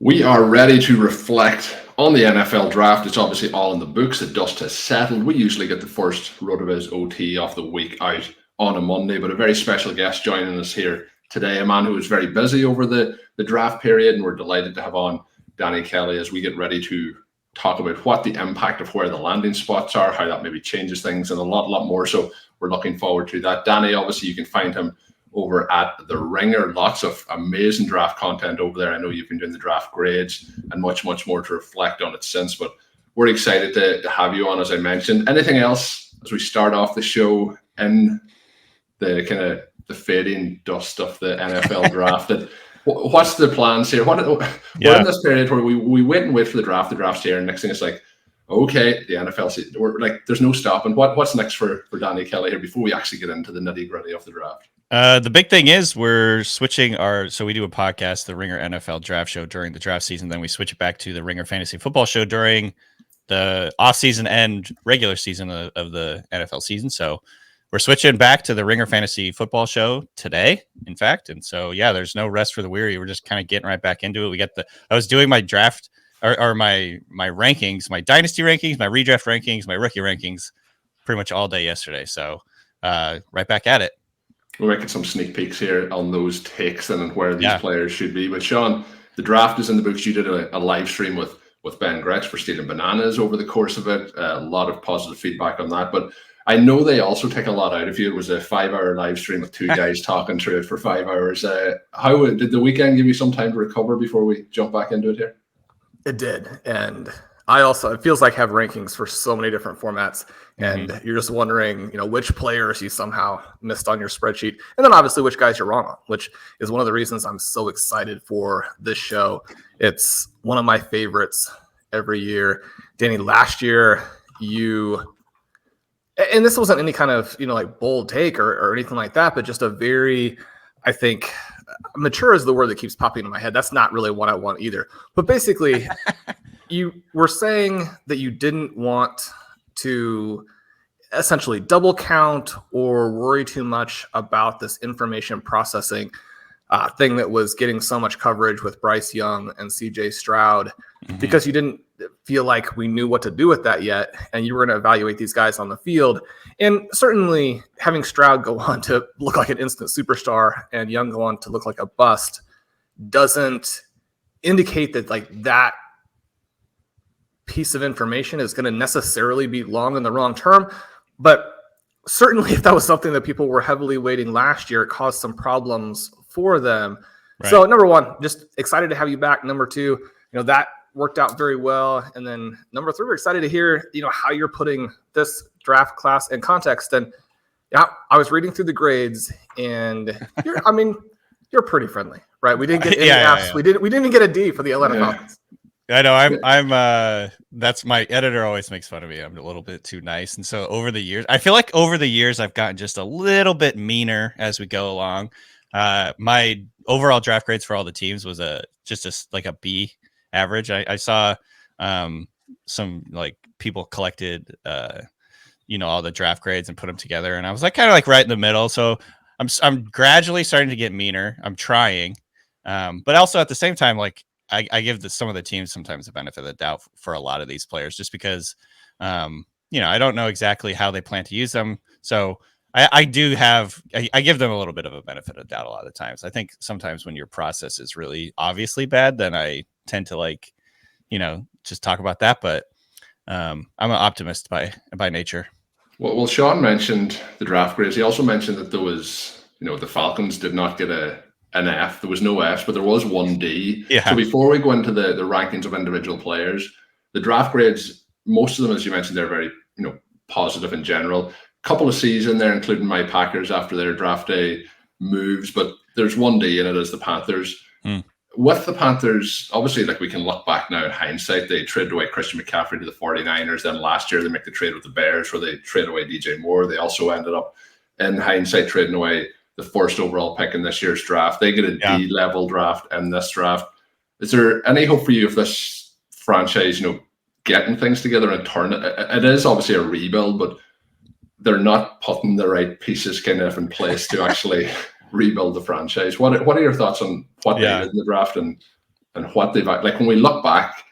We are ready to reflect on the NFL draft. It's obviously all in the books. The dust has settled. We usually get the first RotoViz OT of the week out on a Monday, but a very special guest joining us here today, a man who was very busy over the draft period, and we're delighted to have on Danny Kelly as we get ready to talk about what the impact of where the landing spots are, how that maybe changes things, and a lot more. So we're looking forward to that. Danny, obviously you can find him over at The Ringer. Lots of amazing draft content over there. I know you've been doing the draft grades and much more to reflect on it since, but we're excited to have you on, as I mentioned. Anything else as we start off the show in the kind of the fading dust of the NFL draft? What's the plans here? We're in this period where we wait and wait for the draft. The draft's here, and next thing it's like, okay, the NFL season. We're like, there's no stopping. What's next for Danny Kelly here before we actually get into the nitty-gritty of the draft? The big thing is we're switching so we do a podcast, the Ringer NFL Draft Show, during the draft season. Then we switch it back to the Ringer Fantasy Football Show during the off season and regular season of the NFL season. So we're switching back to the Ringer Fantasy Football Show today, in fact. And so, yeah, there's no rest for the weary. We're just kind of getting right back into it. I was doing my draft or my rankings, my dynasty rankings, my redraft rankings, my rookie rankings pretty much all day yesterday. So right back at it. We're making some sneak peeks here on those takes and where these players should be. But Shawn, the draft is in the books. You did a live stream with Ben Gretsch for Stealing Bananas over the course of it. A lot of positive feedback on that. But I know they also take a lot out of you. It was a 5-hour live stream with two guys talking through it for 5 hours. How did the weekend give you some time to recover before we jump back into it here? It did. And it feels like I have rankings for so many different formats, and you're just wondering, which players you somehow missed on your spreadsheet. And then obviously which guys you're wrong on, which is one of the reasons I'm so excited for this show. It's one of my favorites every year. Danny, last year and this wasn't any kind of, like bold take or anything like that, but just a very, I think, mature is the word that keeps popping in my head. That's not really what I want either. But basically, you were saying that you didn't want to essentially double count or worry too much about this information processing thing that was getting so much coverage with Bryce Young and CJ Stroud, because you didn't feel like we knew what to do with that yet, and you were going to evaluate these guys on the field. And certainly having Stroud go on to look like an instant superstar and Young go on to look like a bust doesn't indicate that that piece of information is going to necessarily be long in the wrong term. But certainly if that was something that people were heavily weighting last year, it caused some problems for them. Right. So number one, just excited to have you back. Number two, that worked out very well. And then number three, we're excited to hear, how you're putting this draft class in context. And I was reading through the grades, and you're pretty friendly, right? We didn't get any Fs. We didn't get a D for the Atlanta Falcons. I know I'm that's my editor always makes fun of me. I'm a little bit too nice. And so I feel like over the years, I've gotten just a little bit meaner as we go along. My overall draft grades for all the teams was just like a B average. I saw some like people collected all the draft grades and put them together, and I was like kind of like right in the middle. So I'm gradually starting to get meaner. I'm trying, but also at the same time, like I give some of the teams sometimes the benefit of the doubt for a lot of these players, just because I don't know exactly how they plan to use them. So I give them a little bit of a benefit of doubt a lot of times. I think sometimes when your process is really obviously bad, then I tend to just talk about that. But I'm an optimist by nature. Well, Shawn mentioned the draft grades. He also mentioned that there was, the Falcons did not get an F. There was no Fs, but there was one D. Yeah. So before we go into the rankings of individual players, the draft grades, most of them, as you mentioned, they're very, positive in general. Couple of C's in there, including my Packers after their draft day moves, but there's one D in it as the Panthers. With the Panthers, obviously, we can look back now in hindsight, they traded away Christian McCaffrey to the 49ers. Then last year, they make the trade with the Bears where they trade away DJ Moore. They also ended up, in hindsight, trading away the first overall pick in this year's draft. They get a D-level draft in this draft. Is there any hope for you if this franchise, getting things together and turn it? It is obviously a rebuild, but they're not putting the right pieces kind of in place to actually rebuild the franchise. What are your thoughts on what they did in the draft and and what they've like when we look back,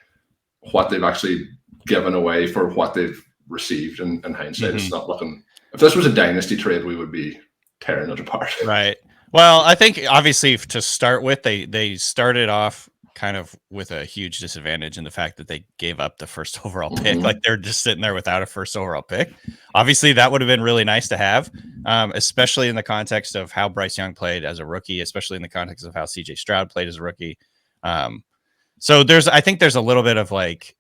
what they've actually given away for what they've received in hindsight. It's not looking. If this was a dynasty trade, we would be tearing it apart. Right. Well, I think obviously to start with, they started off kind of with a huge disadvantage in the fact that they gave up the first overall pick. Like they're just sitting there without a first overall pick. Obviously, that would have been really nice to have, especially in the context of how Bryce Young played as a rookie, especially in the context of how CJ Stroud played as a rookie. So I think there's a little bit of like,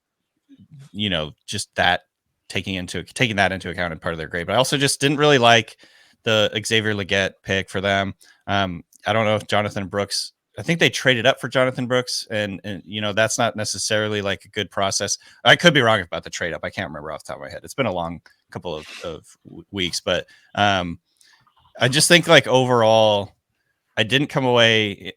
just that taking that into account in part of their grade. But I also just didn't really like the Xavier Legette pick for them. I don't know if Jonathon Brooks. I think they traded up for Jonathon Brooks, and that's not necessarily like a good process. I could be wrong about the trade up. I can't remember off the top of my head. It's been a long couple of weeks, but I just think like overall, I didn't come away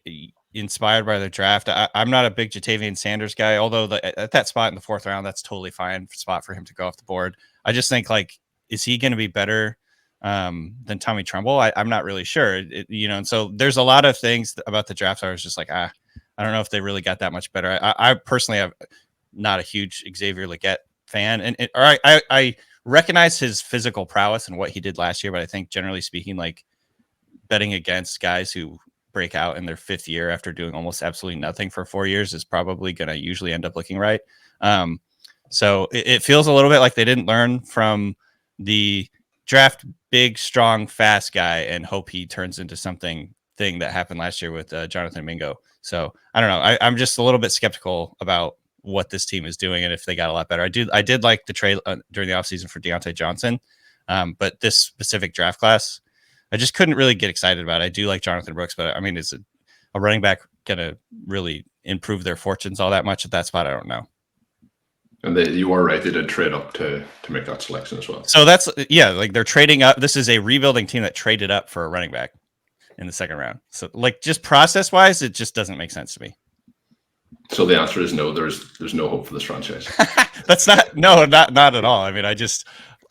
inspired by the draft. I'm not a big Jatavian Sanders guy, although at that spot in the 4th round, that's totally fine spot for him to go off the board. I just think like, is he going to be better than Tommy Tremble? I'm not really sure, and so there's a lot of things about the draft. I was just like, I don't know if they really got that much better. I personally am not a huge Xavier Legette fan, I recognize his physical prowess and what he did last year, but I think generally speaking, like betting against guys who break out in their 5th year after doing almost absolutely nothing for 4 years is probably going to usually end up looking right. So it feels a little bit like they didn't learn from the draft big, strong, fast guy and hope he turns into something that happened last year with Jonathan Mingo. So I don't know. I'm just a little bit skeptical about what this team is doing and if they got a lot better. I did like the trade during the offseason for Deontay Johnson, but this specific draft class, I just couldn't really get excited about it. I do like Jonathon Brooks, but I mean, is a running back going to really improve their fortunes all that much at that spot? I don't know. And you are right. They did trade up to make that selection as well. So that's, like they're trading up. This is a rebuilding team that traded up for a running back in the 2nd round. So like just process wise, it just doesn't make sense to me. So the answer is no, there's no hope for this franchise. That's not at all. I mean,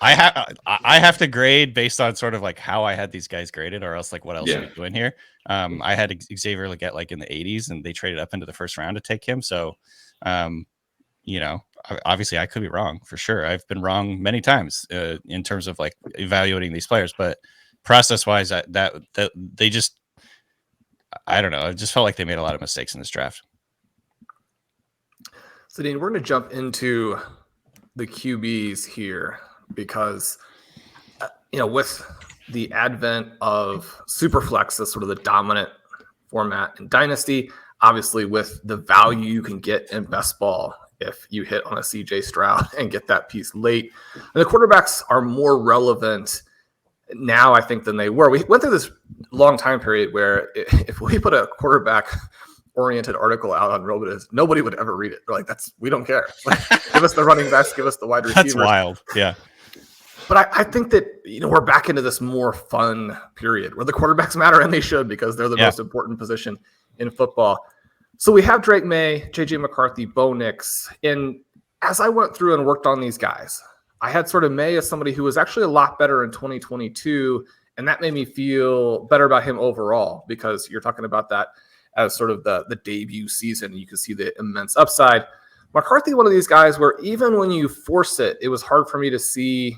I have to grade based on sort of like how I had these guys graded, or else like what else are we doing here? I had Xavier Legette like in the 80s, and they traded up into the 1st round to take him. So, obviously I could be wrong for sure. I've been wrong many times in terms of like evaluating these players, but process wise, that they just, I don't know. I just felt like they made a lot of mistakes in this draft. So Dean, we're going to jump into the QBs here because, with the advent of Superflex as sort of the dominant format in Dynasty, obviously with the value you can get in best ball if you hit on a CJ Stroud and get that piece late. And the quarterbacks are more relevant now, I think, than they were. We went through this long time period where if we put a quarterback-oriented article out on RotoViz, nobody would ever read it. They're like, we don't care. Like, give us the running backs, give us the wide receivers. That's wild, yeah. But I think that we're back into this more fun period where the quarterbacks matter, and they should, because they're the most important position in football. So we have Drake Maye, JJ McCarthy, Bo Nix. And as I went through and worked on these guys, I had sort of Maye as somebody who was actually a lot better in 2022. And that made me feel better about him overall, because you're talking about that as sort of the debut season. You can see the immense upside. McCarthy, one of these guys where even when you force it, it was hard for me to see.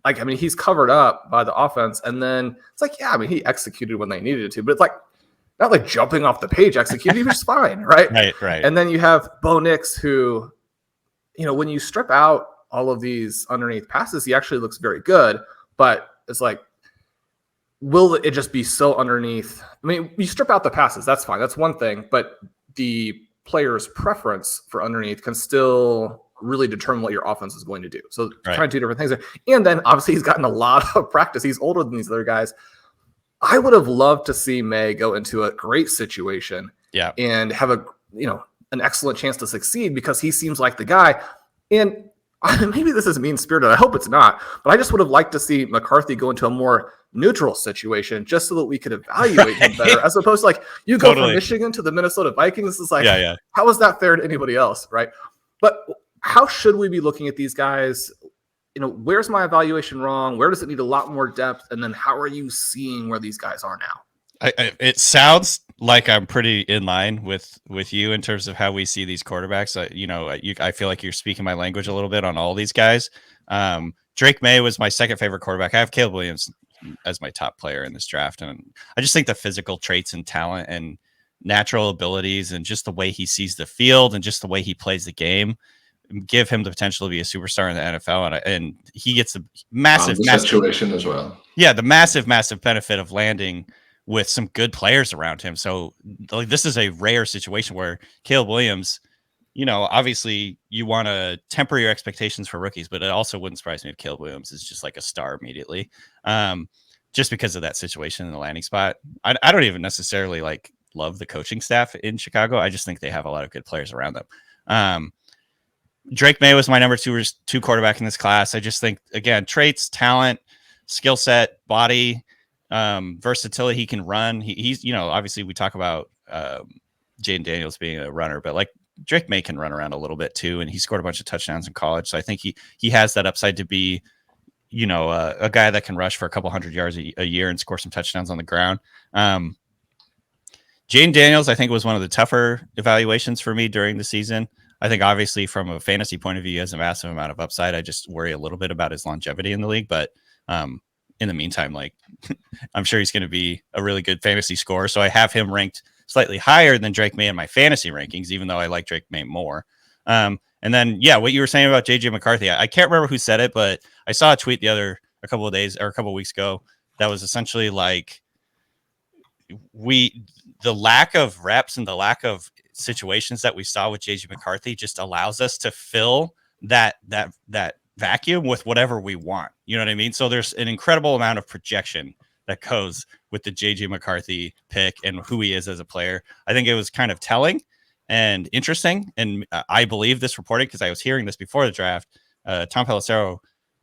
Like, I mean, he's covered up by the offense. And then it's like, he executed when they needed to. But it's like, not like jumping off the page executed. He was fine, right? Right. And then you have Bo Nix, who, when you strip out all of these underneath passes, he actually looks very good. But it's like, will it just be so underneath? I mean, you strip out the passes, that's fine. That's one thing. But the player's preference for underneath can still really determine what your offense is going to do. So kind of 2 different things there. And then obviously he's gotten a lot of practice. He's older than these other guys. I would have loved to see Maye go into a great situation and have an excellent chance to succeed, because he seems like the guy. And maybe this is mean-spirited. I hope it's not. But I just would have liked to see McCarthy go into a more neutral situation just so that we could evaluate him better, as opposed to like you go from Michigan to the Minnesota Vikings. It's like, how is that fair to anybody else, right? But how should we be looking at these guys? Where's my evaluation wrong? Where does it need a lot more depth? And then how are you seeing where these guys are now? It sounds like I'm pretty in line with you in terms of how we see these quarterbacks. I feel like you're speaking my language a little bit on all these guys. Drake Maye was my second favorite quarterback. I have Caleb Williams as my top player in this draft, and I just think the physical traits and talent and natural abilities and just the way he sees the field and just the way he plays the game give him the potential to be a superstar in the NFL, and he gets a massive situation as well. Yeah, the massive benefit of landing with some good players around him. So like, this is a rare situation where Caleb Williams, obviously you want to temper your expectations for rookies, but it also wouldn't surprise me if Caleb Williams is just like a star immediately, just because of that situation in the landing spot. I don't even necessarily like love the coaching staff in Chicago. I just think they have a lot of good players around them. Drake Maye was my number two quarterback in this class. I just think, again, traits, talent, skill set, body, versatility. He can run. He's obviously we talk about Jayden Daniels being a runner, but like Drake Maye can run around a little bit too, and he scored a bunch of touchdowns in college. So I think he has that upside to be, a guy that can rush for a couple hundred yards a year and score some touchdowns on the ground. Jayden Daniels, I think, was one of the tougher evaluations for me during the season. I think obviously from a fantasy point of view, he has a massive amount of upside. I just worry a little bit about his longevity in the league, but in the meantime, like I'm sure he's going to be a really good fantasy scorer. So I have him ranked slightly higher than Drake Maye in my fantasy rankings, even though I like Drake Maye more. And then, what you were saying about JJ McCarthy, I can't remember who said it, but I saw a tweet a couple of weeks ago that was essentially like the lack of reps and the lack of situations that we saw with JJ McCarthy just allows us to fill that vacuum with whatever we want. You know what I mean? So there's an incredible amount of projection that goes with the JJ McCarthy pick and who he is as a player. I think it was kind of telling and interesting. And I believe this reporting because I was hearing this before the draft. Tom Pelissero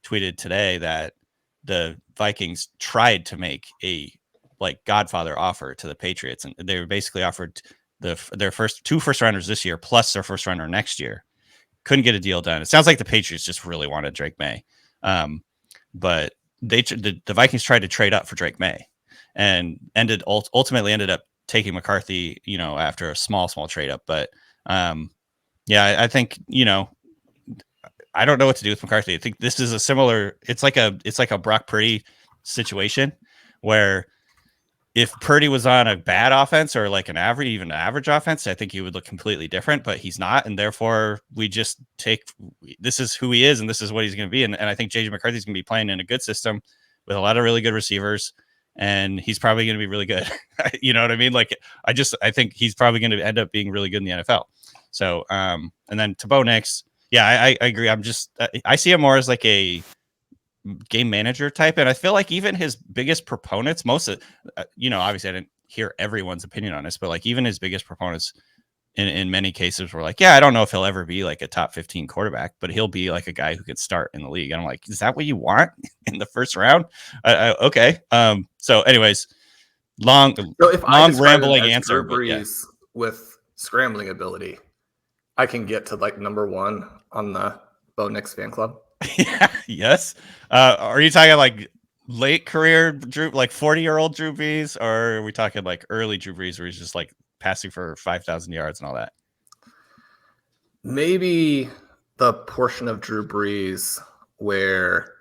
tweeted today that the Vikings tried to make a Godfather offer to the Patriots, and they were basically offered their two first rounders this year plus their first rounder next year. Couldn't get a deal done. It sounds like the Patriots just really wanted Drake Maye, but the Vikings tried to trade up for Drake Maye, and ultimately ended up taking McCarthy. After a small trade up, but I think I don't know what to do with McCarthy. I think this is a similar. It's like a Brock Purdy situation where if Purdy was on a bad offense or like an average offense, I think he would look completely different, but he's not. And therefore we just this is who he is and this is what he's going to be. And I think JJ McCarthy is going to be playing in a good system with a lot of really good receivers, and he's probably going to be really good. You know what I mean? Like, I think he's probably going to end up being really good in the NFL. So, and then to Bo Nix, I agree. I see him more as like a game manager type, and I feel like even his biggest proponents, most of obviously I didn't hear everyone's opinion on this, but like even his biggest proponents in many cases were like, I don't know if he'll ever be like a top 15 quarterback, but he'll be like a guy who could start in the league. And I'm like, is that what you want in the first round? Okay. So anyways, long rambling answer, but with scrambling ability, I can get to like number one on the Bo Nix fan club. Yes. Are you talking like late career Drew, like 40-year-old Drew Brees, or are we talking like early Drew Brees where he's just like passing for 5,000 yards and all that? Maybe the portion of Drew Brees where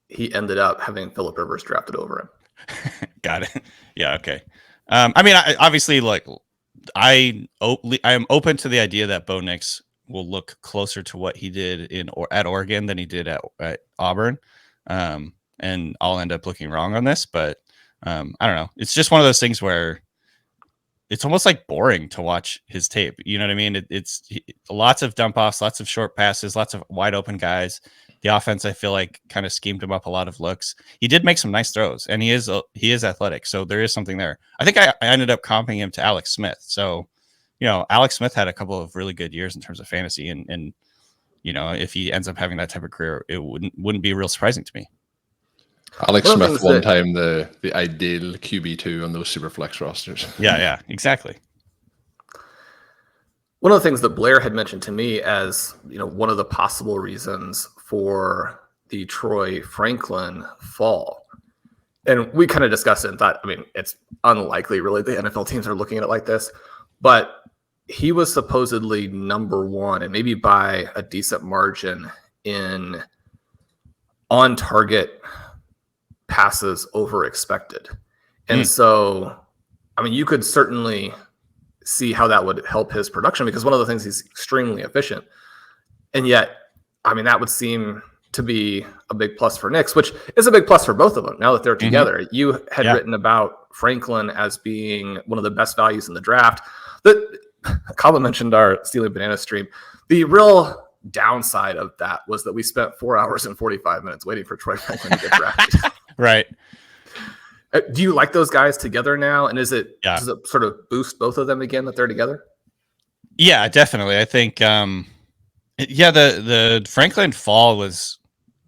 he ended up having Phillip Rivers drafted over him. Got it. Yeah. Okay. I obviously like I am open to the idea that Bo Nix will look closer to what he did at Oregon than he did at Auburn. And I'll end up looking wrong on this, but I don't know. It's just one of those things where it's almost like boring to watch his tape. You know what I mean? It's lots of dump offs, lots of short passes, lots of wide open guys. The offense, I feel like, kind of schemed him up a lot of looks. He did make some nice throws, and he is athletic, so there is something there. I think I ended up comping him to Alex Smith. So, Alex Smith had a couple of really good years in terms of fantasy, and if he ends up having that type of career, it wouldn't be real surprising to me. Alex Smith one time the ideal QB2 on those super flex rosters. Yeah, exactly. One of the things that Blair had mentioned to me as one of the possible reasons for the Troy Franklin fall and we kind of discussed it and thought, I mean, it's unlikely really the NFL teams are looking at it like this, but he was supposedly number one and maybe by a decent margin in on target passes over expected. And so, I mean, you could certainly see how that would help his production because one of the things he's extremely efficient. And yet, I mean, that would seem to be a big plus for Nix, which is a big plus for both of them now that they're together. You had written about Franklin as being one of the best values in the draft. That Colm mentioned our Stealing Banana stream. The real downside of that was that we spent 4 hours and 45 minutes waiting for Troy Franklin to get drafted. Right. Do you like those guys together now? And does it sort of boost both of them again that they're together? Yeah, definitely. I think, the Franklin fall was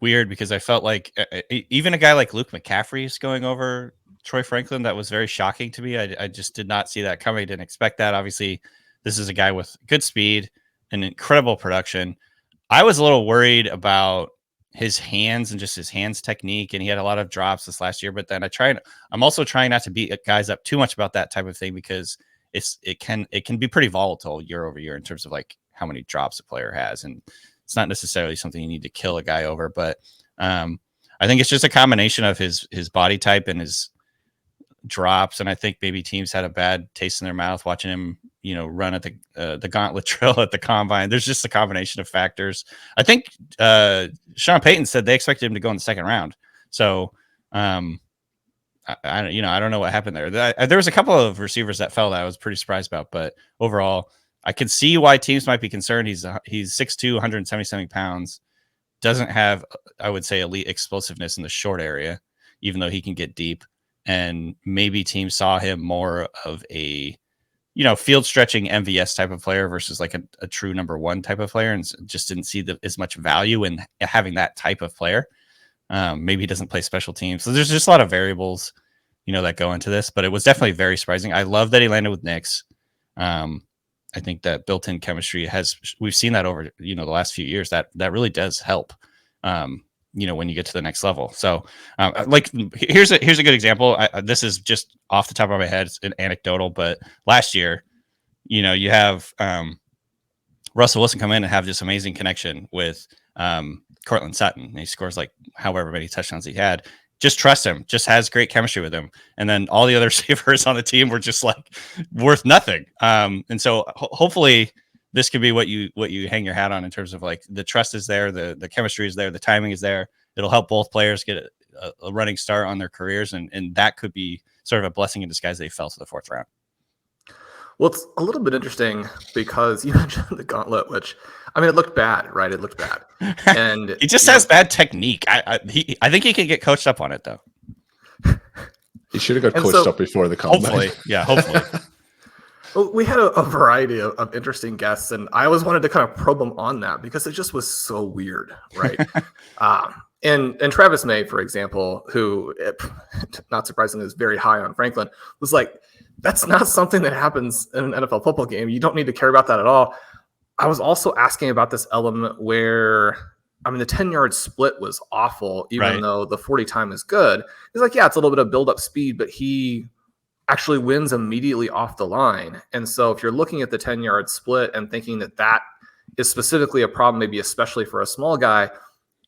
weird because I felt like even a guy like Luke McCaffrey is going over Troy Franklin. That was very shocking to me. I just did not see that coming. I didn't expect that. Obviously, this is a guy with good speed and incredible production. I was a little worried about his hands and just his hands technique, and he had a lot of drops this last year. But then I'm also trying not to beat guys up too much about that type of thing because it can be pretty volatile year over year in terms of like how many drops a player has, and it's not necessarily something you need to kill a guy over. But I think it's just a combination of his body type and his drops, and I think maybe teams had a bad taste in their mouth watching him, run at the gauntlet drill at the combine. There's just a combination of factors. I think Sean Payton said they expected him to go in the second round. So I don't know what happened there. There was a couple of receivers that fell that I was pretty surprised about, but overall, I can see why teams might be concerned. He's 6'2", 177 pounds, doesn't have, I would say, elite explosiveness in the short area, even though he can get deep. And maybe teams saw him more of a, field stretching MVS type of player versus like a true number one type of player, and just didn't see as much value in having that type of player. Maybe he doesn't play special teams. So there's just a lot of variables, that go into this, but it was definitely very surprising. I love that he landed with Nix. I think that built-in chemistry we've seen that over, the last few years that really does help, when you get to the next level. So here's a good example. This is just off the top of my head. It's an anecdotal, but last year, you have Russell Wilson come in and have this amazing connection with Cortland Sutton. And he scores like however many touchdowns he had. Just trust him, just has great chemistry with him. And then all the other receivers on the team were just like worth nothing. And so hopefully this could be what you hang your hat on in terms of like the trust is there, the chemistry is there, the timing is there. It'll help both players get a running start on their careers. And that could be sort of a blessing in disguise. They fell to the fourth round. Well, it's a little bit interesting because you mentioned the gauntlet, which, I mean, it looked bad, right? It looked bad. And he just has bad technique. I think he can get coached up on it, though. He should have got coached up before the combine. Hopefully. Yeah, hopefully. Well, we had a variety of interesting guests, and I always wanted to kind of probe them on that because it just was so weird, right? And Travis Maye, for example, who, not surprisingly, is very high on Franklin, was like, that's not something that happens in an NFL football game. You don't need to care about that at all. I was also asking about this element where, I mean, the 10-yard split was awful, even though the 40 time is good. He's like, yeah, it's a little bit of build-up speed, but he actually wins immediately off the line. And so if you're looking at the 10-yard split and thinking that is specifically a problem, maybe especially for a small guy,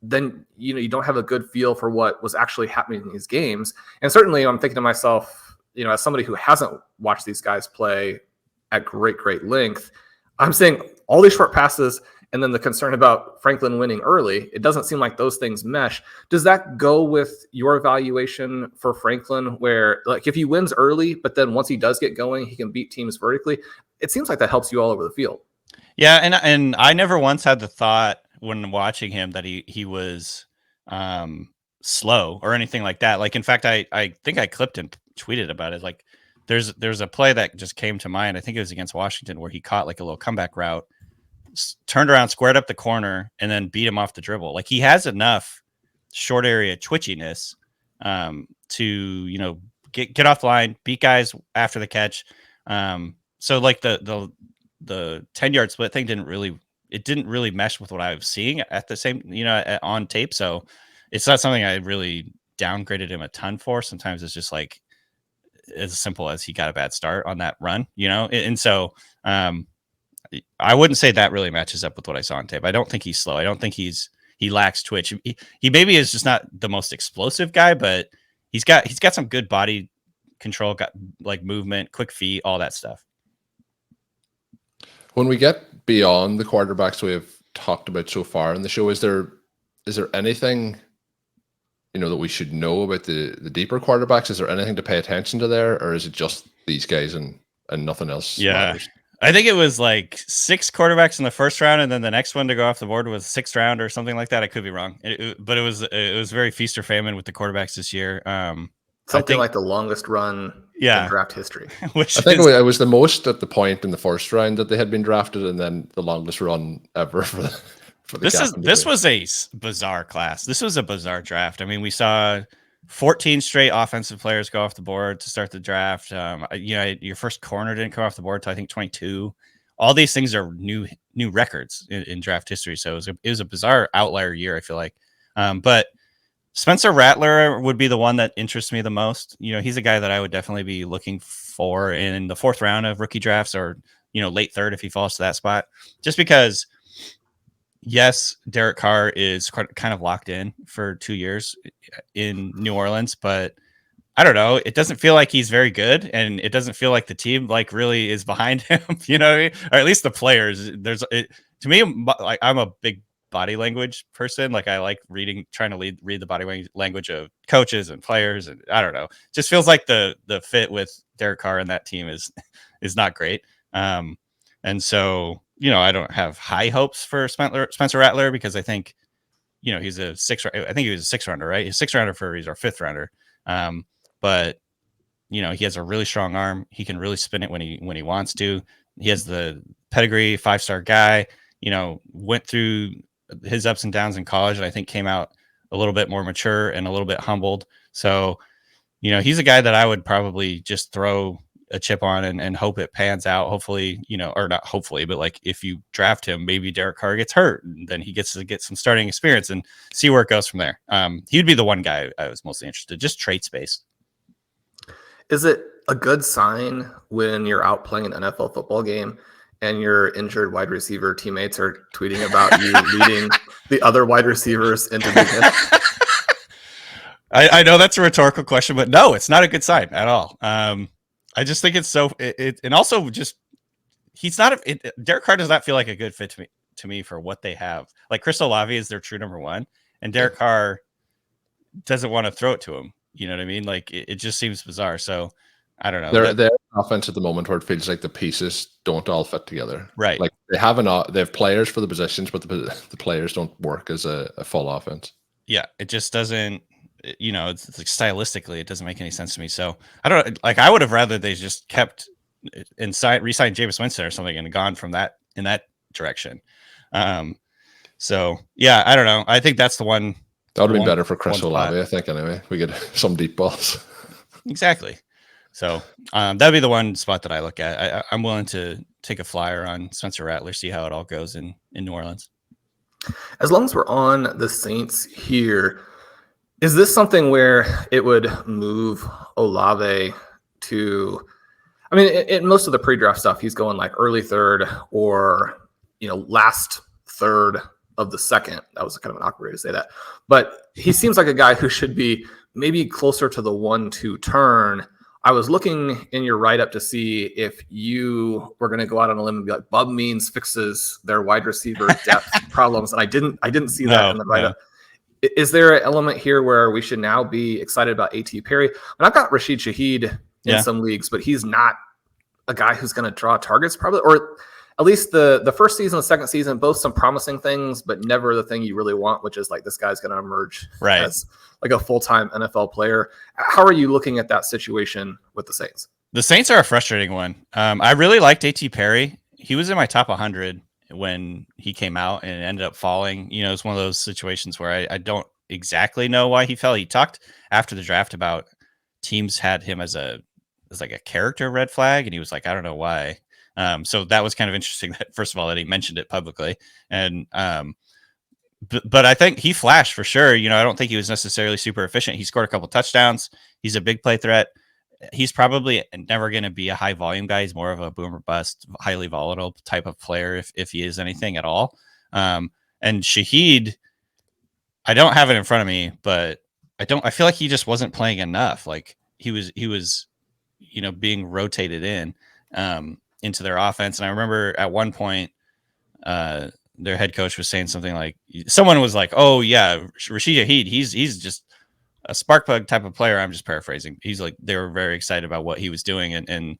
then you don't have a good feel for what was actually happening in these games. And certainly I'm thinking to myself, as somebody who hasn't watched these guys play at great length, I'm saying all these short passes and then the concern about Franklin winning early, it doesn't seem like those things mesh. Does that go with your evaluation for Franklin where, like, if he wins early, but then once he does get going, he can beat teams vertically? It seems like that helps you all over the field. Yeah, and I never once had the thought when watching him that he was slow or anything like that. Like, in fact, I think I clipped and tweeted about it. Like, there's a play that just came to mind. I think it was against Washington where he caught like a little comeback route, turned around, squared up the corner, and then beat him off the dribble. Like, he has enough short area twitchiness to get off the line, beat guys after the catch. So like the 10-yard split thing didn't really mesh with what I was seeing at the same on tape. So it's not something I really downgraded him a ton for. Sometimes it's just like as simple as he got a bad start on that run, and so I wouldn't say that really matches up with what I saw on tape. I don't think he's slow. I don't think he lacks twitch. He maybe is just not the most explosive guy, but he's got some good body control, got like movement, quick feet, all that stuff. When we get beyond the quarterbacks we have talked about so far in the show, is there anything that we should know about the deeper quarterbacks? Is there anything to pay attention to there, or is it just these guys and nothing else? Yeah, matters? I think it was like 6 quarterbacks in the first round, and then the next one to go off the board was 6th round or something like that. I could be wrong, but it was very feast or famine with the quarterbacks this year. Something like the longest run in draft history. I think it was the most at the point in the first round that they had been drafted, and then the longest run ever for the This was a bizarre class. This was a bizarre draft. I mean, we saw 14 straight offensive players go off the board to start the draft. Your first corner didn't come off the board till I think 22. All these things are new records in draft history. So it was a bizarre outlier year, I feel like. But Spencer Rattler would be the one that interests me the most. He's a guy that I would definitely be looking for in the 4th round of rookie drafts, or late 3rd if he falls to that spot. Just because, yes, Derek Carr is kind of locked in for 2 years in New Orleans, but I don't know. It doesn't feel like he's very good, and it doesn't feel like the team like really is behind him. Or at least the players. To me, like, I'm a big body language person. Like, I like trying to read the body language of coaches and players, and I don't know. Just feels like the fit with Derek Carr and that team is not great. And so I don't have high hopes for Spencer Rattler, because I think he's a 6th. I think he was a 6th rounder, right? He's a 6th rounder he's our 5th rounder. But he has a really strong arm. He can really spin it when he wants to. He has the pedigree, 5-star guy. Went through his ups and downs in college, and I think came out a little bit more mature and a little bit humbled. So, he's a guy that I would probably just throw a chip on and hope it pans out. Hopefully, or not hopefully, but like if you draft him, maybe Derek Carr gets hurt, and then he gets to get some starting experience and see where it goes from there. He'd be the one guy I was mostly interested, just trade space. Is it a good sign when you're out playing an NFL football game and your injured wide receiver teammates are tweeting about you leading the other wide receivers into big hits? I know that's a rhetorical question, but no, it's not a good sign at all. I just think it's so and also just he's not Derek Carr does not feel like a good fit to me for what they have. Like, Chris Olave is their true number 1, and Derek Carr doesn't want to throw it to him. You know what I mean? Like, it just seems bizarre. So I don't know. They're offense at the moment where it feels like the pieces don't all fit together. Right. Like, they have players for the positions, but the players don't work as a full offense. Yeah, it just doesn't. It's like stylistically, it doesn't make any sense to me. So I don't like. I would have rather they just kept and re-signed Jameis Winston or something and gone from that in that direction. So yeah, I don't know. I think that's the one. That would have been better for Chris Olave, I think. Anyway, we get some deep balls. Exactly. So that'd be the one spot that I look at. I'm willing to take a flyer on Spencer Rattler, see how it all goes in New Orleans. As long as we're on the Saints here, is this something where it would move Olave to? I mean, in most of the pre-draft stuff, he's going like early 3rd or last 3rd of the 2nd. That was kind of an awkward way to say that, but he seems like a guy who should be maybe closer to the 1-2 turn. I was looking in your write-up to see if you were going to go out on a limb and be like, Bub Means fixes their wide receiver depth problems, and I didn't see that in the write-up. No. Is there an element here where we should now be excited about A.T. Perry? And I've got Rashid Shaheed in some leagues, but he's not a guy who's going to draw targets probably, or at least the first season, the second season, both some promising things, but never the thing you really want, which is like this guy's going to emerge as like a full-time NFL player. How are you looking at that situation with the Saints? The Saints are a frustrating one. I really liked A.T. Perry. He was in my top 100 when he came out and ended up falling. It's one of those situations where I don't exactly know why he fell. He talked after the draft about teams had him as like a character red flag, and he was like, I don't know why. So that was kind of interesting that, first of all, that he mentioned it publicly. And but I think he flashed for sure. I don't think he was necessarily super efficient. He scored a couple touchdowns. He's a big play threat. He's probably never going to be a high volume guy. He's more of a boom or bust, highly volatile type of player if he is anything at all. And Shaheed, I don't have it in front of me, but I feel like he just wasn't playing enough. Like he was, being rotated into their offense. And I remember at one point, their head coach was saying something like, someone was like, "Oh yeah, Rashid Shaheed, he's just a spark plug type of player." I'm just paraphrasing. He's like, they were very excited about what he was doing, and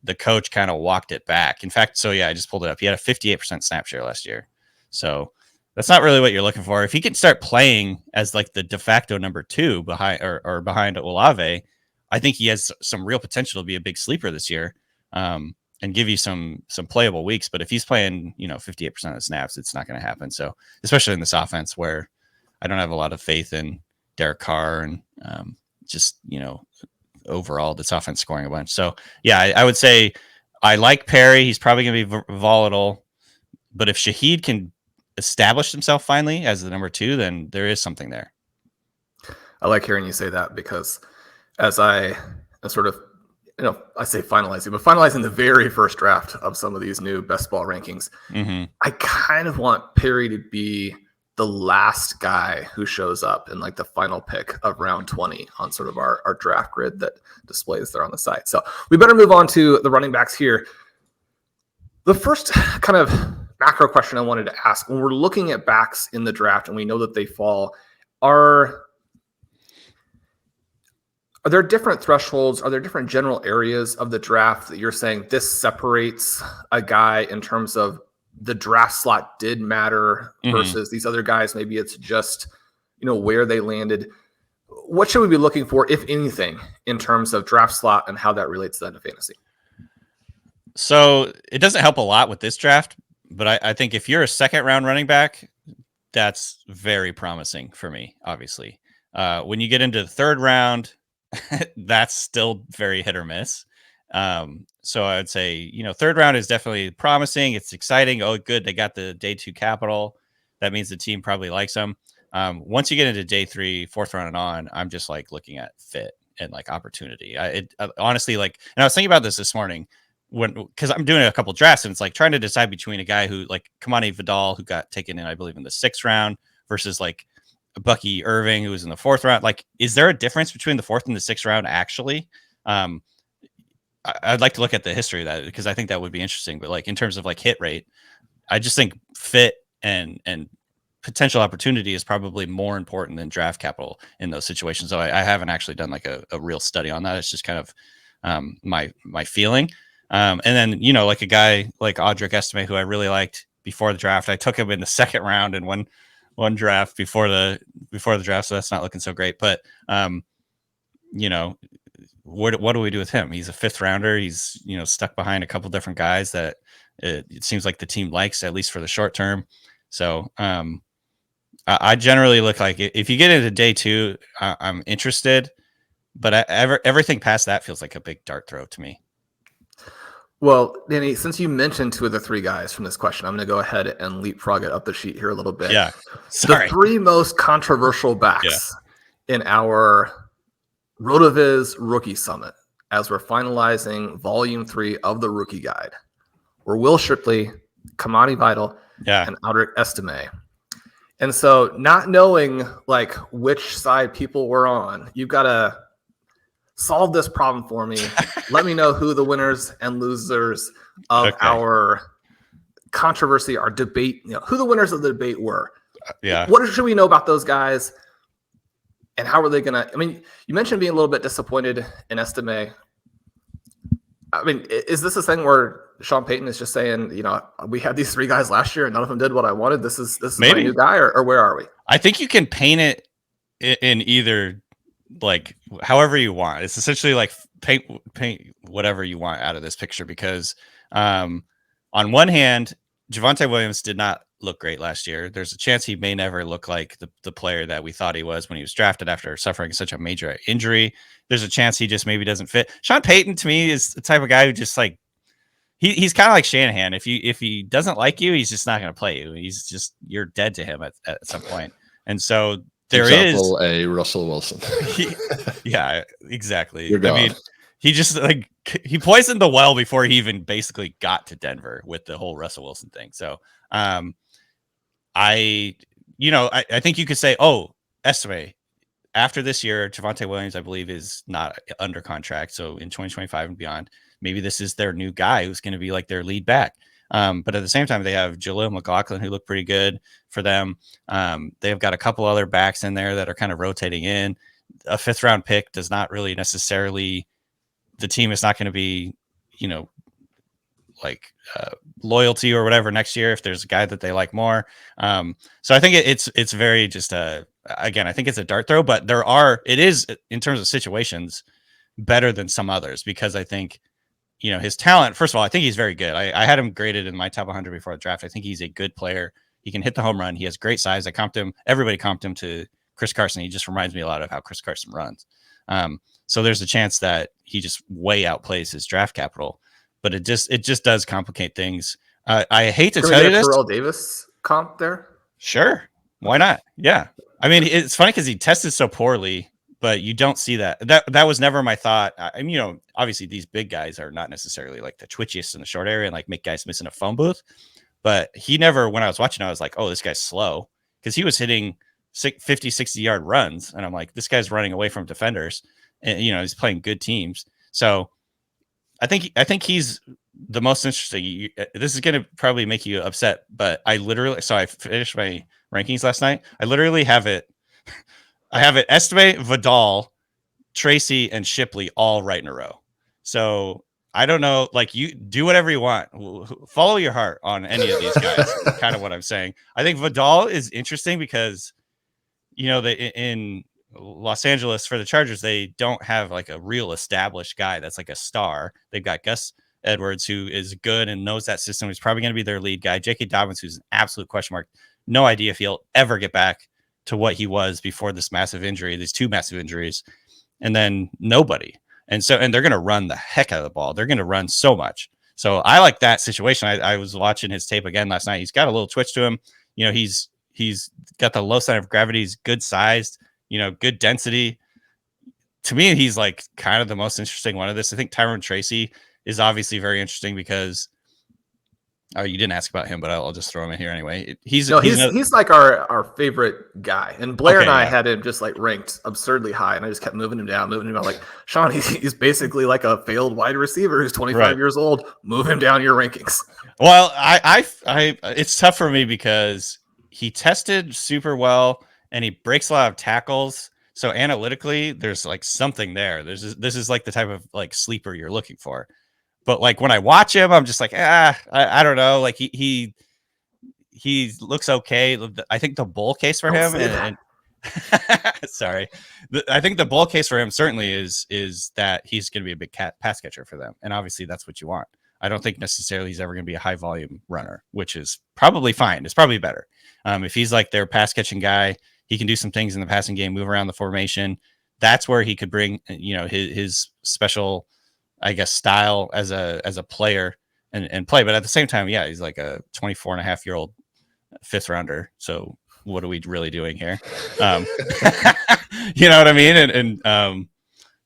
the coach kind of walked it back. In fact, so yeah, I just pulled it up. He had a 58% snap share last year. So that's not really what you're looking for. If he can start playing as like the de facto number 2 behind or behind Olave, I think he has some real potential to be a big sleeper this year. And give you some playable weeks. But if he's playing, 58% of the snaps, it's not going to happen. So especially in this offense where I don't have a lot of faith in Derek Carr and overall this offense scoring a bunch. So yeah, I would say I like Perry. He's probably going to be volatile. But if Shaheed can establish himself finally as the number 2, then there is something there. I like hearing you say that because as I sort of, I say finalizing, but finalizing the very first draft of some of these new best ball rankings, I kind of want Perry to be the last guy who shows up in like the final pick of round 20 on sort of our draft grid that displays there on the site. So we better move on to the running backs here. The first kind of macro question I wanted to ask, when we're looking at backs in the draft and we know that they fall, are there different thresholds? Are there different general areas of the draft that you're saying this separates a guy in terms of the draft slot did matter versus these other guys? Maybe it's just, where they landed. What should we be looking for, if anything, in terms of draft slot and how that relates then to fantasy? So it doesn't help a lot with this draft, but I think if you're a second round running back, that's very promising for me, obviously. When you get into the third round, that's still very hit or miss. So I would say, third round is definitely promising. It's exciting. Oh, good. They got the day 2 capital. That means the team probably likes them. Once you get into day 3, fourth round and on, I'm just like looking at fit and like opportunity. Honestly, like, and I was thinking about this morning because I'm doing a couple drafts and it's like trying to decide between a guy who like Kimani Vidal, who got taken in, I believe in the 6th round versus like Bucky Irving, who was in the 4th round. Like, is there a difference between the 4th and the 6th round? Actually, I'd like to look at the history of that because I think that would be interesting. But like in terms of like hit rate, I just think fit and potential opportunity is probably more important than draft capital in those situations. So I haven't actually done like a real study on that. It's just kind of my feeling. And then, like a guy like Audric Estime, who I really liked before the draft. I took him in the 2nd round and one draft before the draft, so that's not looking so great. But what do we do with him? He's a 5th rounder. He's stuck behind a couple different guys that it seems like the team likes, at least for the short term. So I generally look like if you get into day 2, I'm interested, but everything past that feels like a big dart throw to me. Well, Danny, since you mentioned 2 of the 3 guys from this question, I'm going to go ahead and leapfrog it up the sheet here a little bit. Yeah. Sorry. The 3 most controversial backs in our RotoViz Rookie Summit, as we're finalizing Volume 3 of the Rookie Guide, were Will Shipley, Kimani Vidal, and Audric Estime. And so not knowing like which side people were on, you've got to solve this problem for me. Let me know who the winners and losers of our controversy, our debate, who the winners of the debate were. What should we know about those guys? And how are they going to, you mentioned being a little bit disappointed in Estime. Is this a thing where Sean Payton is just saying, we had these 3 guys last year and none of them did what I wanted. This is my new guy, or where are we? I think you can paint it in either like however you want. It's essentially like paint whatever you want out of this picture because on one hand, Javonte Williams did not look great last year. There's a chance he may never look like the player that we thought he was when he was drafted after suffering such a major injury. There's a chance he just maybe doesn't fit. Sean Payton to me is the type of guy who just like he's kind of like Shanahan. If he doesn't like you, he's just not going to play you. You're dead to him at some point. And so there Example, a Russell Wilson. Yeah, exactly. You're gone. I mean, he just he poisoned the well before he even basically got to Denver with the whole Russell Wilson thing. So I think you could say, oh, Estime, after this year, Javonte Williams, I believe, is not under contract. So in 2025 and beyond, maybe this is their new guy who's going to be like their lead back. But at the same time, they have Jaleel McLaughlin, who looked pretty good for them. They've got a couple other backs in there that are kind of rotating in. A 5th round pick does not really necessarily, the team is not going to be, loyalty or whatever next year if there's a guy that they like more. So I think it's very just again, I think it's a dart throw, but it is in terms of situations better than some others, because I think, his talent, first of all, I think he's very good. I had him graded in my top 100 before the draft. I think he's a good player. He can hit the home run. He has great size. Everybody comped him to Chris Carson. He just reminds me a lot of how Chris Carson runs. So there's a chance that he just way outplays his draft capital, but it just does complicate things. I hate to tell you this. Terrell Davis comp there? Sure. Why not? Yeah. I mean, it's funny because he tested so poorly, but you don't see that. That was never my thought. I mean, obviously these big guys are not necessarily like the twitchiest in the short area and like make guys miss in a phone booth. But he never, when I was watching, I was like, oh, this guy's slow, because he was hitting 50, 60-yard runs. And I'm like, this guy's running away from defenders, and, he's playing good teams. So I think he's the most interesting. This is going to probably make you upset, but I finished my rankings last night. I literally have it. I have it Estime, Vidal, Tracy, and Shipley all right in a row. So I don't know, like, you do whatever you want. Follow your heart on any of these guys. Kind of what I'm saying. I think Vidal is interesting because, in Los Angeles for the Chargers, they don't have like a real established guy that's like a star. They've got Gus Edwards, who is good and knows that system. He's probably going to be their lead guy. J.K. Dobbins, who's an absolute question mark. No idea if he'll ever get back to what he was before this massive injury, these 2 massive injuries, and then nobody. And they're going to run the heck out of the ball. They're going to run so much. So I like that situation. I was watching his tape again last night. He's got a little twitch to him. He's got the low center of gravity. He's good sized, good density. To me, he's like kind of the most interesting one of this. I think Tyrone Tracy is obviously very interesting because you didn't ask about him, but I'll just throw him in here anyway. He's like our favorite guy, and Blair and I had him just like ranked absurdly high, and I just kept moving him down. Like, Shawn, he's basically like a failed wide receiver who's 25 years old. Move him down your rankings. Well, I it's tough for me because he tested super well and he breaks a lot of tackles. So analytically, there's like something there. This is like the type of like sleeper you're looking for. But like when I watch him, I'm just like, I don't know. Like he looks okay. I think the bull case for him, and sorry, I think the bull case for him certainly is that he's going to be a big pass catcher for them, and obviously that's what you want. I don't think necessarily he's ever going to be a high volume runner, which is probably fine. It's probably better if he's like their pass catching guy. He can do some things in the passing game, move around the formation. That's where he could bring his special, I guess, style as a player and play. But at the same time, yeah, he's like a 24.5-year-old 5th rounder. So what are we really doing here? You know what I mean? And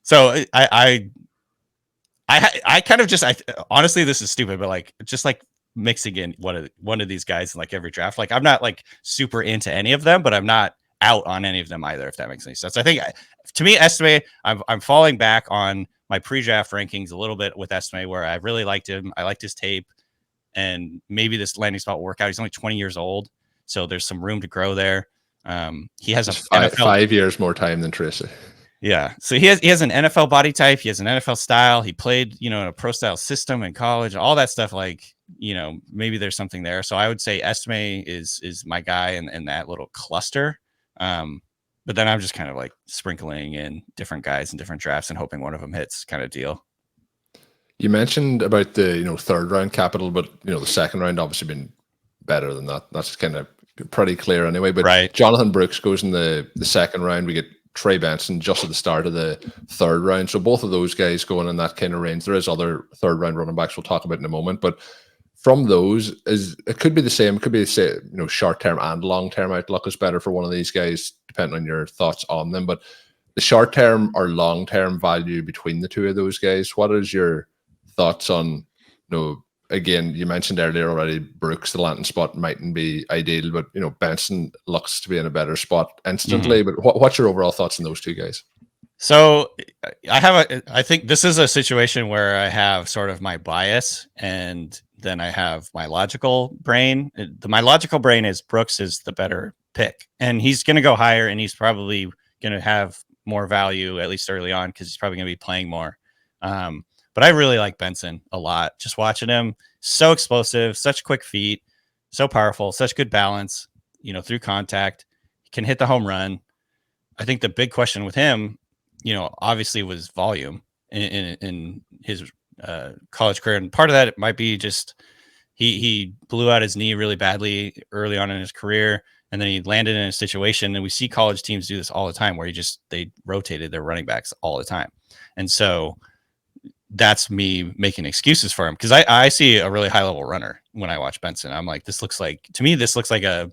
so I kind of just, honestly, this is stupid, but like, just like mixing in one of these guys in like every draft. Like, I'm not like super into any of them, but I'm not out on any of them either, if that makes any sense. I think to me, Estime, I'm falling back on my pre-draft rankings a little bit with Estime, where I really liked him. I liked his tape, and maybe this landing spot will work out. He's only 20 years old, so there's some room to grow there. He has a 5 years more time than Tracy. Yeah, so he has an NFL body type. He has an NFL style. He played, in a pro style system in college, all that stuff. Like, maybe there's something there. So I would say Estime is my guy in that little cluster. But then I'm just kind of like sprinkling in different guys in different drafts and hoping one of them hits, kind of deal. You mentioned about the 3rd round capital, but the 2nd round obviously been better than that. That's kind of pretty clear anyway. But right. Jonathon Brooks goes in the 2nd round. We get Trey Benson just at the start of the third round. So both of those guys going in that kind of range. There is other third round running backs we'll talk about in a moment, but from those, it could be the same. It could be the same, short term and long term outlook is better for one of these guys, depending on your thoughts on them. But the short term or long term value between the two of those guys, what is your thoughts on? Again, you mentioned earlier already, Brooks, the landing spot mightn't be ideal, but Benson looks to be in a better spot instantly. But what's your overall thoughts on those two guys? So I think this is a situation where I have sort of my bias and then I have my logical brain. My logical brain is Brooks is the better pick and he's going to go higher and he's probably going to have more value, at least early on, because he's probably going to be playing more. But I really like Benson a lot. Just watching him, so explosive, such quick feet, so powerful, such good balance, through contact, he can hit the home run. I think the big question with him, obviously was volume in his college career. And part of that, it might be just he blew out his knee really badly early on in his career. And then he landed in a situation, and we see college teams do this all the time where they rotated their running backs all the time. And so that's me making excuses for him because I see a really high level runner when I watch Benson. I'm like, this looks like a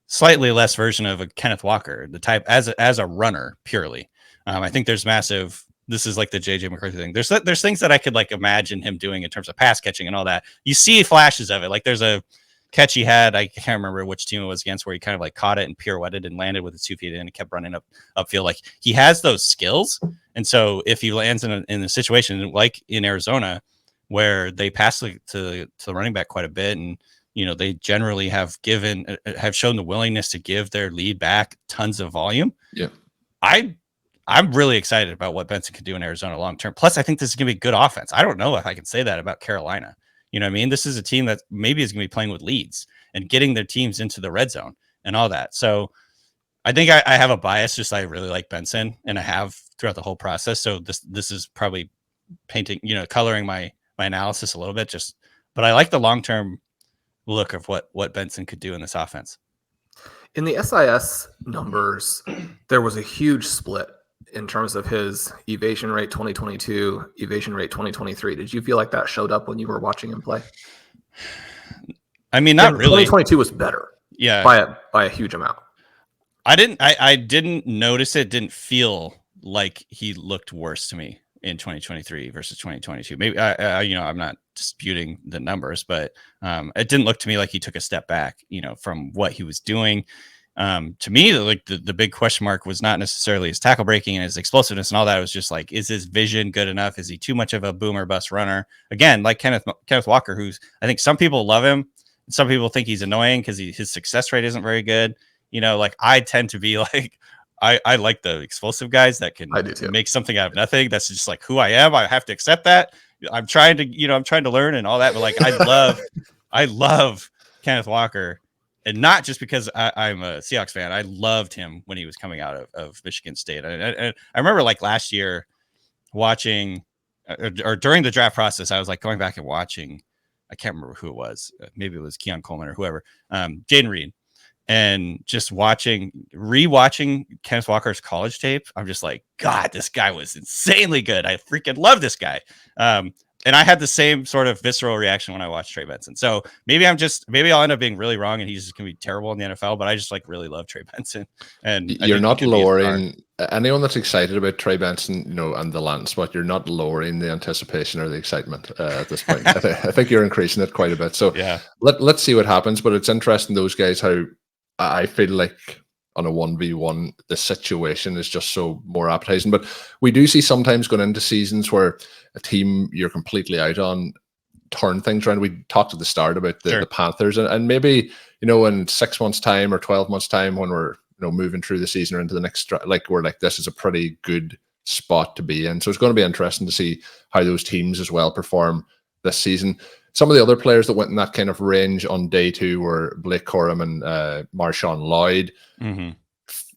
slightly less version of a Kenneth Walker, the type as a runner purely. I think there's massive. This is like the JJ McCarthy thing. There's things that I could like imagine him doing in terms of pass catching and all that. You see flashes of it. Like there's a catch he had. I can't remember which team it was against where he kind of like caught it and pirouetted and landed with his 2 feet in and kept running upfield. Like he has those skills. And so if he lands in a situation like in Arizona where they pass to the running back quite a bit and they generally have shown the willingness to give their lead back tons of volume. Yeah. I'm really excited about what Benson could do in Arizona long term. Plus, I think this is going to be good offense. I don't know if I can say that about Carolina. You know what I mean? This is a team that maybe is going to be playing with leads and getting their teams into the red zone and all that. So I think I have a bias. Just I really like Benson, and I have throughout the whole process. So this is probably painting, coloring my analysis a little bit. But I like the long term look of what Benson could do in this offense. In the SIS numbers, there was a huge split in terms of his evasion rate 2022, evasion rate 2023. Did you feel like that showed up when you were watching him play? I mean, not really. 2022 was better. Yeah. By a huge amount. I didn't notice it. Didn't feel like he looked worse to me in 2023 versus 2022. Maybe I'm not disputing the numbers, but it didn't look to me like he took a step back, from what he was doing. To me, the big question mark was not necessarily his tackle breaking and his explosiveness and all that. It was just like, is his vision good enough? Is he too much of a boomer bust runner? Again, like Kenneth Walker, who's, I think some people love him. Some people think he's annoying because his success rate isn't very good. I tend to be like, I like the explosive guys that can make something out of nothing. That's just like who I am. I have to accept that. I'm trying to learn and all that. But like, I love Kenneth Walker. And not just because I'm a Seahawks fan. I loved him when he was coming out of Michigan State. I remember like last year watching or during the draft process, I was like going back and watching. I can't remember who it was. Maybe it was Keon Coleman or whoever. Jayden Reed. And just rewatching Kenneth Walker's college tape, I'm just like, God, this guy was insanely good. I freaking love this guy. And I had the same sort of visceral reaction when I watched Trey Benson. So maybe I'll end up being really wrong and he's just going to be terrible in the NFL, but I just like really love Trey Benson. And you're not lowering anyone that's excited about Trey Benson, and the land spot. You're not lowering the anticipation or the excitement at this point. I think you're increasing it quite a bit. So yeah, let's see what happens. But it's interesting, those guys, how I feel like on a 1v1, the situation is just so more appetizing. But we do see sometimes going into seasons where a team you're completely out on turn things around. We talked at the start about the Panthers, and maybe, in 6 months' time or 12 months' time when we're, moving through the season or into the next, we're like, this is a pretty good spot to be in. So it's going to be interesting to see how those teams as well perform this season. Some of the other players that went in that kind of range on day two were Blake Corum and Marshawn Lloyd. Mm-hmm.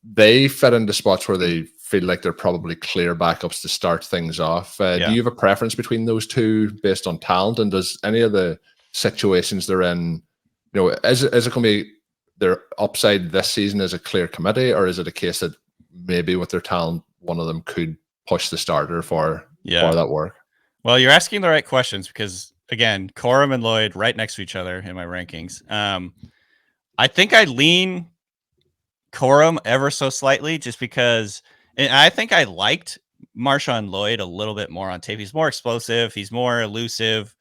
They fit into spots where they feel like they're probably clear backups to start things off. Do you have a preference between those two based on talent? And does any of the situations they're in, is it going to be their upside this season as a clear committee, or is it a case that maybe with their talent, one of them could push the starter for that work. Well, you're asking the right questions because, again, Corum and Lloyd right next to each other in my rankings. I think I lean Corum ever so slightly just because, and I think I liked Marshawn Lloyd a little bit more on tape. He's more explosive. He's more elusive.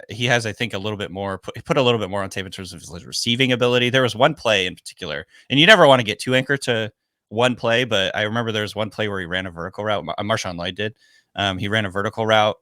He has, I think, a little bit more, put a little bit more on tape in terms of his receiving ability. There was one play in particular, and you never want to get too anchored to one play, but I remember there was one play where he ran a vertical route. Marshawn Lloyd did. He ran a vertical route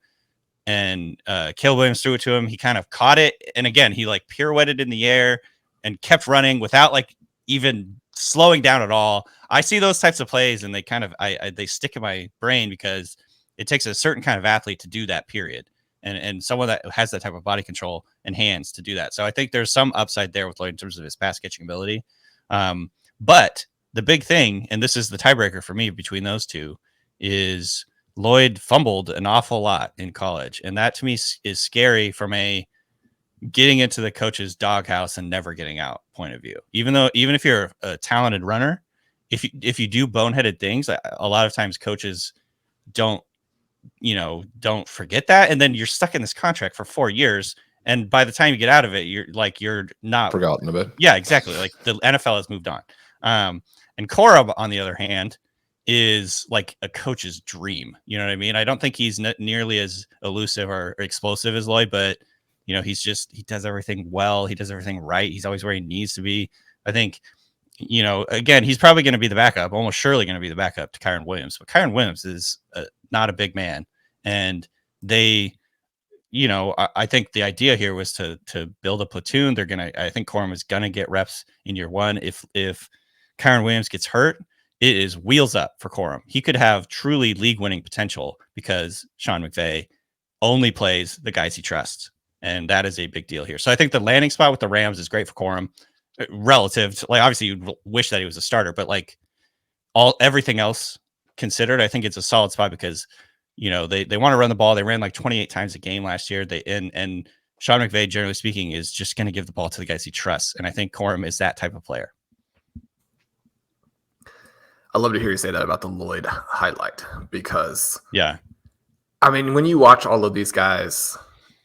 and Caleb Williams threw it to him. He kind of caught it. And again, he like pirouetted in the air and kept running without like even slowing down at all. I see those types of plays and they kind of, they stick in my brain because it takes a certain kind of athlete to do that, period. And someone that has that type of body control and hands to do that. So I think there's some upside there with Lloyd in terms of his pass catching ability. But the big thing, and this is the tiebreaker for me between those two, is Lloyd fumbled an awful lot in college. And that to me is scary from a getting into the coach's doghouse and never getting out point of view. Even if you're a talented runner, if you do boneheaded things, a lot of times coaches don't forget that. And then you're stuck in this contract for 4 years. And by the time you get out of it, you're not forgotten a bit. Yeah, exactly. Like the NFL has moved on. And Corum, on the other hand, is like a coach's dream. You know what I mean? I don't think he's nearly as elusive or explosive as Lloyd, but he does everything well. He does everything right. He's always where he needs to be. I think, again, he's probably going to be the backup, almost surely going to be the backup to Kyren Williams. But Kyren Williams is not a big man. And they, I think the idea here was to build a platoon. I think Corum is going to get reps in year one. If Kyren Williams gets hurt, it is wheels up for Corum. He could have truly league-winning potential because Sean McVay only plays the guys he trusts, and that is a big deal here. So I think the landing spot with the Rams is great for Corum, relative to, like, obviously you'd wish that he was a starter, but like everything else considered, I think it's a solid spot because they want to run the ball. They ran like 28 times a game last year. And Sean McVay, generally speaking, is just going to give the ball to the guys he trusts, and I think Corum is that type of player. I love to hear you say that about the Lloyd highlight because, yeah, I mean, when you watch all of these guys,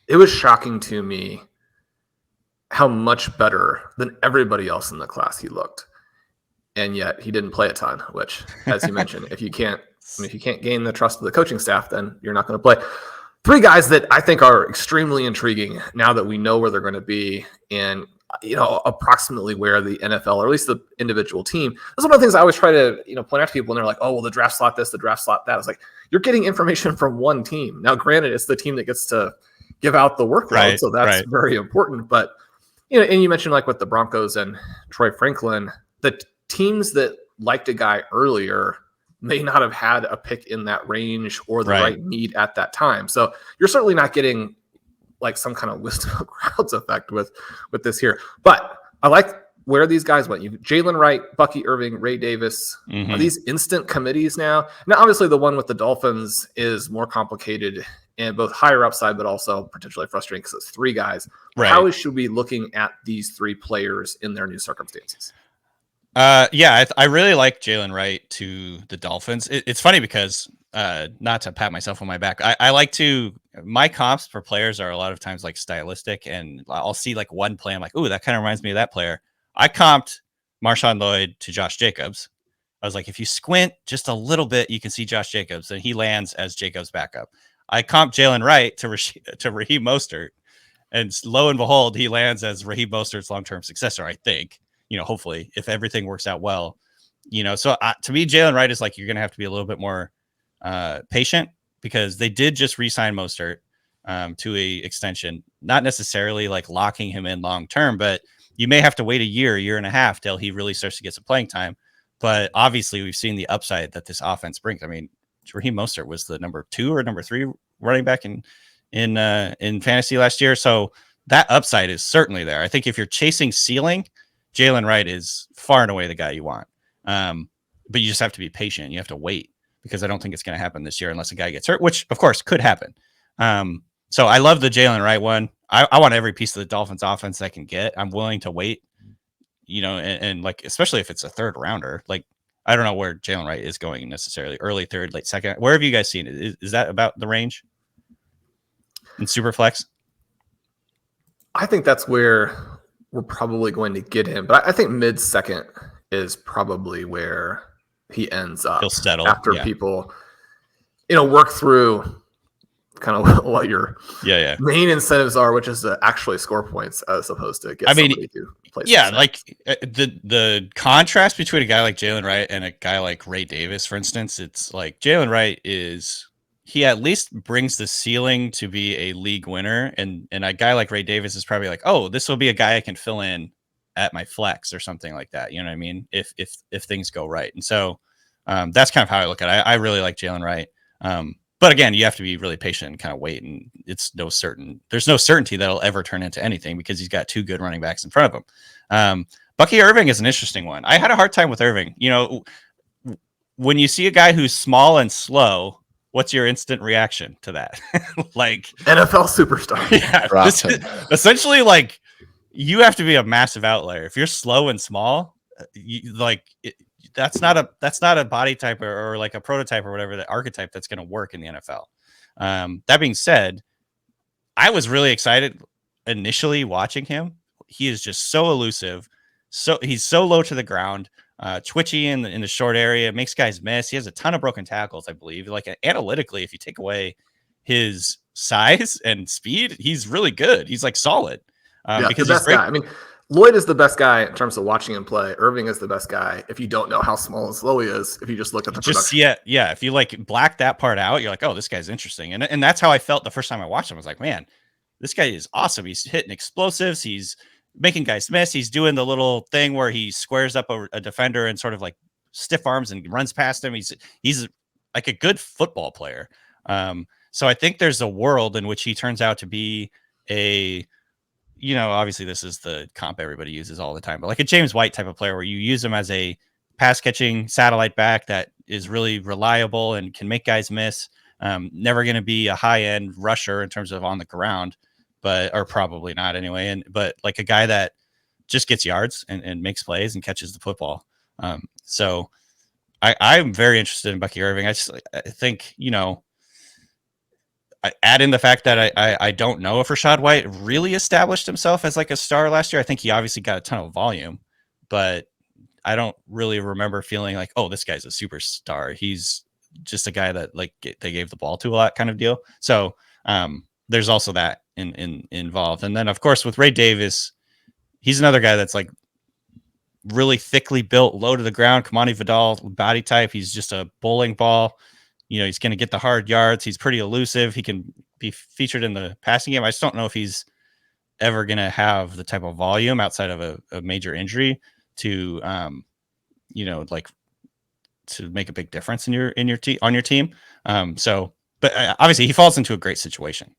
it was shocking to me how much better than everybody else in the class he looked. And yet he didn't play a ton, which, as you mentioned, if you can't gain the trust of the coaching staff, then you're not going to play. 3 guys that I think are extremely intriguing now that we know where they're going to be and approximately where the NFL, or at least the individual team. That's one of the things I always try to, point out to people when they're like, oh, well, the draft slot this, the draft slot that. It's like, you're getting information from one team. Now, granted, it's the team that gets to give out the workload. Right, so that's very important. But, and you mentioned like with the Broncos and Troy Franklin, the teams that liked a guy earlier may not have had a pick in that range or the right need at that time. So you're certainly not getting like some kind of wisdom of crowds effect with this here. But I like where these guys went. Jaylen, Wright, Bucky, Irving, Ray Davis. Mm-hmm. Are these instant committees now? Now, obviously, the one with the Dolphins is more complicated and both higher upside, but also potentially frustrating because it's 3 guys. Right. How should we be looking at these 3 players in their new circumstances? I really like Jaylen Wright to the Dolphins. It's funny because not to pat myself on my back, I like to, my comps for players are a lot of times like stylistic, and I'll see like one play, I'm like, ooh, that kind of reminds me of that player. I comped Marshawn Lloyd to Josh Jacobs. I was like, if you squint just a little bit, you can see Josh Jacobs, and he lands as Jacobs' backup. I comped Jaylen Wright to Raheem Mostert, and lo and behold, he lands as Raheem Mostert's long-term successor, I think. Hopefully, if everything works out well, so to me, Jaylen Wright is like, you're going to have to be a little bit more patient because they did just re-sign Mostert to a extension, not necessarily like locking him in long-term, but you may have to wait a year and a half till he really starts to get some playing time. But obviously we've seen the upside that this offense brings. I mean, Raheem Mostert was the number 2 or number 3 running back in fantasy last year. So that upside is certainly there. I think if you're chasing ceiling, Jaylen Wright is far and away the guy you want. But you just have to be patient. You have to wait because I don't think it's going to happen this year unless a guy gets hurt, which of course could happen. So I love the Jaylen Wright one. I want every piece of the Dolphins offense I can get. I'm willing to wait, and like, especially if it's a 3rd rounder, like I don't know where Jaylen Wright is going necessarily. Early third, late second. Where have you guys seen it? Is that about the range in Superflex? I think that's where we're probably going to get him. But I think mid-second is probably where he ends up. He'll settle after people, work through kind of what your main incentives are, which is to actually score points as opposed to get somebody to play. Yeah, like the contrast between a guy like Jaylen Wright and a guy like Ray Davis, for instance, it's like Jaylen Wright he at least brings the ceiling to be a league winner, and a guy like Ray Davis is probably like, oh, this will be a guy I can fill in at my flex or something like that. You know what I mean? If things go right, and so that's kind of how I look at it. I really like Jaylen Wright. But again, you have to be really patient and kind of wait. And there's no certainty that'll ever turn into anything because he's got two good running backs in front of him. Bucky Irving is an interesting one. I had a hard time with Irving. When you see a guy who's small and slow, what's your instant reaction to that? Like NFL superstar. Yeah. Essentially, like you have to be a massive outlier. If you're slow and small, that's not a body type or like a prototype or whatever, the archetype that's going to work in the NFL. That being said, I was really excited initially watching him. He is just so elusive. So he's so low to the ground, twitchy in the short area, makes guys miss. He has a ton of broken tackles, I believe. Like analytically, if you take away his size and speed, he's really good. He's like solid. Because the best guy. I mean, Lloyd is the best guy in terms of watching him play. Irving is the best guy if you don't know how small and slow he is. If you just look at the production. Yeah. If you like black that part out, you're like, oh, this guy's interesting. And that's how I felt the first time I watched him. I was like, man, this guy is awesome. He's hitting explosives. He's making guys miss. He's doing the little thing where he squares up a defender and sort of like stiff arms and runs past him. He's like a good football player. So I think there's a world in which he turns out to be obviously this is the comp everybody uses all the time, but like a James White type of player where you use him as a pass catching satellite back that is really reliable and can make guys miss. Never going to be a high end rusher in terms of on the ground, or probably not anyway. But like a guy that just gets yards and makes plays and catches the football. So I'm very interested in Bucky Irving. I think, I add in the fact that I don't know if Rachaad White really established himself as like a star last year. I think he obviously got a ton of volume, but I don't really remember feeling like, oh, this guy's a superstar. He's just a guy that like they gave the ball to a lot kind of deal. So there's also that involved. And then of course with Ray Davis, he's another guy that's like really thickly built, low to the ground. Kimani Vidal body type. He's just a bowling ball. He's going to get the hard yards. He's pretty elusive. He can be featured in the passing game. I just don't know if he's ever going to have the type of volume outside of a major injury to, to make a big difference in your team on your team. But obviously he falls into a great situation.